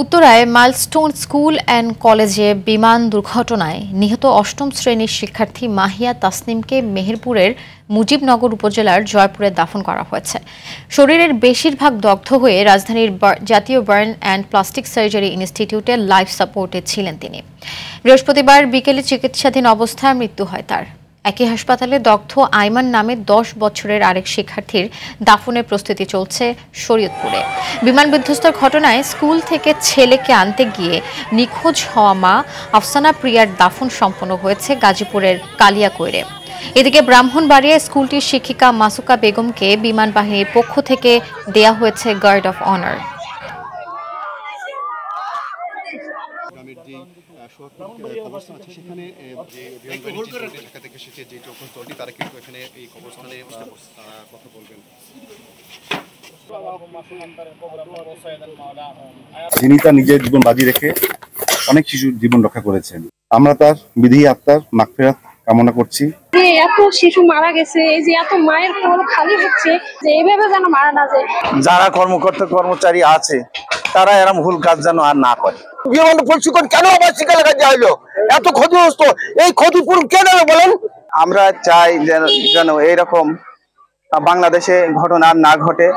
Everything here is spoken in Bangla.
উত্তরায় মাইলস্টোন স্কুল অ্যান্ড কলেজে বিমান দুর্ঘটনায় নিহত অষ্টম শ্রেণীর শিক্ষার্থী মাহিয়া তাসনিমকে মেহেরপুরের মুজিবনগর উপজেলার জয়পুরে দাফন করা হয়েছে। শরীরের বেশিরভাগ দগ্ধ হয়ে রাজধানীর জাতীয় বার্ন অ্যান্ড প্লাস্টিক সার্জারি ইনস্টিটিউটে লাইফ সাপোর্টে ছিলেন তিনি। বৃহস্পতিবার বিকেলে চিকিৎসাধীন অবস্থায় মৃত্যু হয় তার। একই হাসপাতালে দগ্ধ আইমান নামে ১০ বছরের আরেক শিক্ষার্থীর দাফনের প্রস্তুতি চলছে শরীয়তপুরে। বিমান বিধ্বস্তের ঘটনায় স্কুল থেকে ছেলেকে আনতে গিয়ে নিখোঁজ হওয়া মা আফসানা প্রিয়ার দাফন সম্পন্ন হয়েছে গাজীপুরের কালিয়াকৈরে। এদিকে ব্রাহ্মণবাড়িয়ায় স্কুলটির শিক্ষিকা মাসুকা বেগমকে বিমান বাহিনীর পক্ষ থেকে দেয়া হয়েছে গার্ড অফ অনার। যিনি তার নিজের জীবন বাজি রেখে অনেক শিশুর জীবন রক্ষা করেছেন, আমরা তার বিদেহী আত্মার মাগফিরাত কামনা করছি। এত শিশু মারা গেছে, এই যে এত মায়ের কোল খালি হচ্ছে, যে এইভাবে যেন মারা না যায়। যারা কর্মকর্তা কর্মচারী আছে তারা এরকম ভুল কাজ যেন আর না করে। বিমান প্রশিক্ষণ কেন আবার শিক্ষা দেওয়া হলো? এত ক্ষতিগ্রস্ত, এই ক্ষতিপূরণ কে দেবে বলেন? আমরা চাই যেন এইরকম বাংলাদেশে ঘটনা না ঘটে।